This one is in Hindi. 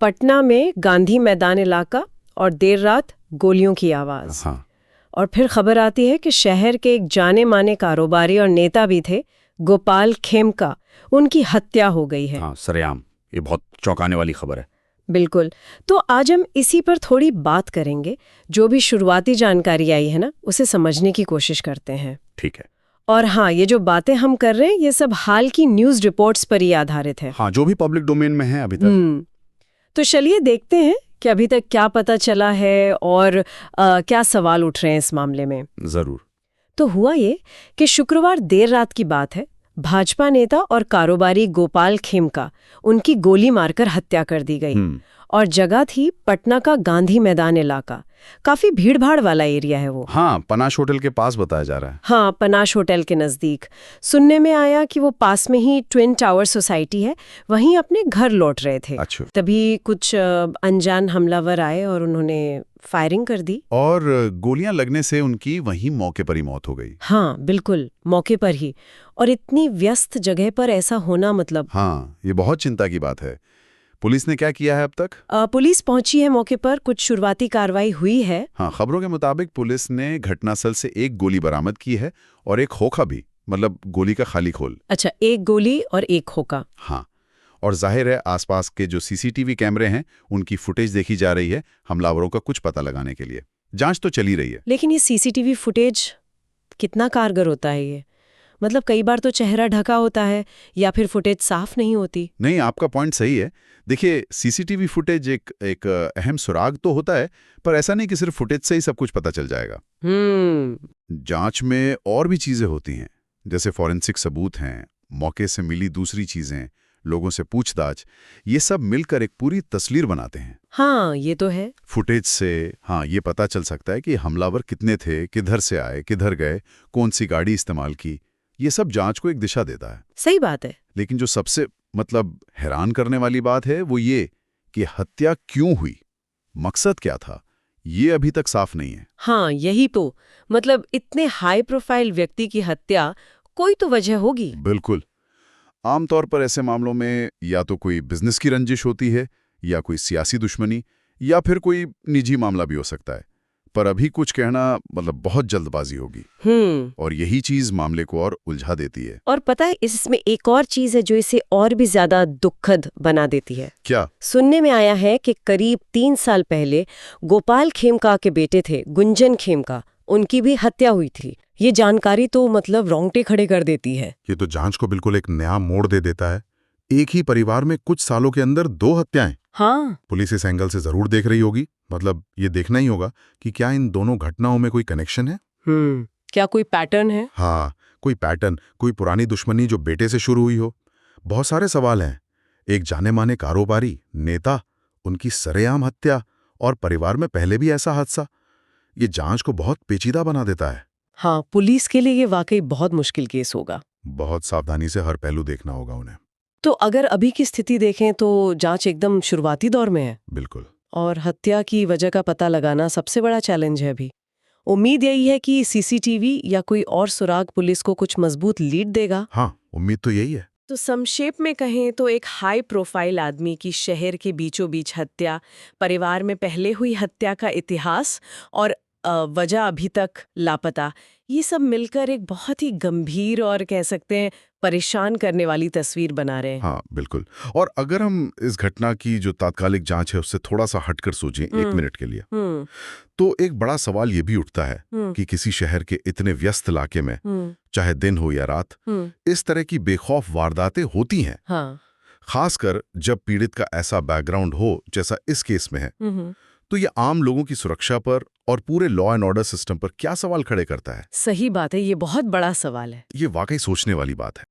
पटना में गांधी मैदान इलाका और देर रात गोलियों की आवाज। हाँ। और फिर खबर आती है कि शहर के एक जाने माने कारोबारी और नेता भी थे, गोपाल खेमका, उनकी हत्या हो गई है। हाँ, सरेआम। ये बहुत चौंकाने वाली खबर है। बिल्कुल। तो आज हम इसी पर थोड़ी बात करेंगे। जो भी शुरुआती जानकारी आई है ना, उसे समझने की कोशिश करते हैं। ठीक है। और हाँ, ये जो बातें हम कर रहे हैं ये सब हाल की न्यूज़ रिपोर्ट्स पर ही आधारित है। हाँ, जो भी पब्लिक डोमेन में है अभी तक। तो चलिए देखते हैं कि अभी तक क्या पता चला है और क्या सवाल उठ रहे हैं इस मामले में। जरूर। तो हुआ ये कि शुक्रवार देर रात की बात है। भाजपा नेता और कारोबारी गोपाल खेमका, उनकी गोली मारकर हत्या कर दी गई। और जगह थी पटना का गांधी मैदान इलाका। काफी भीड़-भाड़ वाला एरिया है वो। हाँ, पनाश होटल के पास बताया जा रहा है। हाँ, पनाश होटल के नजदीक। सुनने में आया कि वो पास में ही ट्विन टावर सोसाइटी है, वहीं अपने घर लौट रहे थे। अच्छा। तभी कुछ अनजान हमलावर आए और उन्होंने फायरिंग कर दी। और गोलियां लगने से उनकी वहीं मौके पर ही मौत हो गई। हाँ, बिल्कुल, मौके पर ही। और इतनी व्यस्त जगह पर ऐसा होना मतलब। हाँ, ये बहुत चिंता की बात है। पुलिस ने क्या किया है अब तक? पुलिस पहुंची है मौके पर, कुछ शुरुआती कार्रवाई हुई है। हाँ, खबरों के मुताबिक पुलिस ने घटनास्थल से एक गोली बरामद की है और एक खोखा भी, मतलब गोली का खाली खोल। अच्छा, एक गोली और एक खोखा। हाँ, और जाहिर है आसपास के जो सीसीटीवी कैमरे हैं उनकी फुटेज देखी जा रही है हमलावरों का कुछ पता लगाने के लिए। जांच तो चली रही है। लेकिन ये सीसीटीवी फुटेज कितना कारगर होता है ये? मतलब कई बार तो चेहरा ढका होता है या फिर फुटेज साफ नहीं होती। नहीं, आपका पॉइंट सही है। देखिए, सीसीटीवी फुटेज एक अहम सुराग तो होता है, पर ऐसा नहीं कि सिर्फ फुटेज से ही सब कुछ पता चल जाएगा। जांच में और भी चीजें होती हैं, जैसे फॉरेंसिक सबूत हैं, मौके से मिली दूसरी चीजें, लोगों से पूछताछ, ये सब मिलकर एक पूरी तस्वीर बनाते हैं। हाँ, ये तो है। फुटेज से हाँ ये पता चल सकता है कि हमलावर कितने थे, किधर से आए, किधर गए, कौन सी गाड़ी इस्तेमाल की। ये सब जांच को एक दिशा देता है। सही बात है। लेकिन जो सबसे हैरान करने वाली बात है वो ये कि हत्या क्यों हुई, मकसद क्या था, ये अभी तक साफ नहीं है। हाँ, यही तो। मतलब इतने हाई प्रोफाइल व्यक्ति की हत्या, कोई तो वजह होगी। बिल्कुल। आमतौर पर ऐसे मामलों में या तो कोई बिजनेस की रंजिश होती है, या कोई सियासी दुश्मनी, या फिर कोई निजी मामला भी हो सकता है। पर अभी कुछ कहना बहुत जल्दबाजी होगी। और यही चीज मामले को और उलझा देती है। और पता है, इसमें एक और चीज है जो इसे और भी ज्यादा दुखद बना देती है। क्या? सुनने में आया है कि करीब 3 साल पहले गोपाल खेमका के बेटे थे गुंजन खेमका, उनकी भी हत्या हुई थी। ये जानकारी तो रोंगटे खड़े कर देती है। ये तो जांच को बिल्कुल एक नया मोड़ दे देता है। एक ही परिवार में कुछ सालों के अंदर 2 हत्याएं। हाँ। पुलिस इस एंगल से जरूर देख रही होगी। ये देखना ही होगा कि क्या इन दोनों घटनाओं में कोई कनेक्शन है। क्या कोई पैटर्न है? हाँ, कोई पैटर्न, कोई पुरानी दुश्मनी जो बेटे से शुरू हुई हो। बहुत सारे सवाल हैं। एक जाने माने कारोबारी, नेता, उनकी सरेआम हत्या, और परिवार में पहले भी ऐसा हादसा। ये जांच को बहुत पेचीदा बना देता है। हाँ, पुलिस के लिए ये वाकई बहुत मुश्किल केस होगा। बहुत सावधानी से हर पहलू देखना होगा उन्हें। तो अगर अभी की स्थिति देखें तो जांच एकदम शुरुआती दौर में है। बिल्कुल। और हत्या की वजह का पता लगाना सबसे बड़ा चैलेंज है अभी। उम्मीद यही है कि सीसीटीवी या कोई और सुराग पुलिस को कुछ मजबूत लीड देगा। हाँ, उम्मीद तो यही है। तो संक्षेप में कहें तो एक हाई प्रोफाइल आदमी की शहर के बीचों बीच हत्या, परिवार में पहले हुई हत्या का इतिहास और वजह अभी तक लापता, ये सब मिलकर एक बहुत ही गंभीर और कह सकते हैं परेशान करने वाली तस्वीर बना रहे हैं। हाँ, बिल्कुल। और अगर हम इस घटना की जो तात्कालिक जांच है उससे थोड़ा सा हटकर सोचें 1 मिनट के लिए, तो एक बड़ा सवाल ये भी उठता है कि किसी शहर के इतने व्यस्त इलाके में, चाहे दिन हो या रात, इस तरह की बेखौफ वारदातें होती हैं। हाँ। खासकर जब पीड़ित का ऐसा बैकग्राउंड हो जैसा इस केस में है। तो ये आम लोगों की सुरक्षा पर और पूरे लॉ एंड ऑर्डर सिस्टम पर क्या सवाल खड़े करता है? सही बात है, ये बहुत बड़ा सवाल है। ये वाकई सोचने वाली बात है।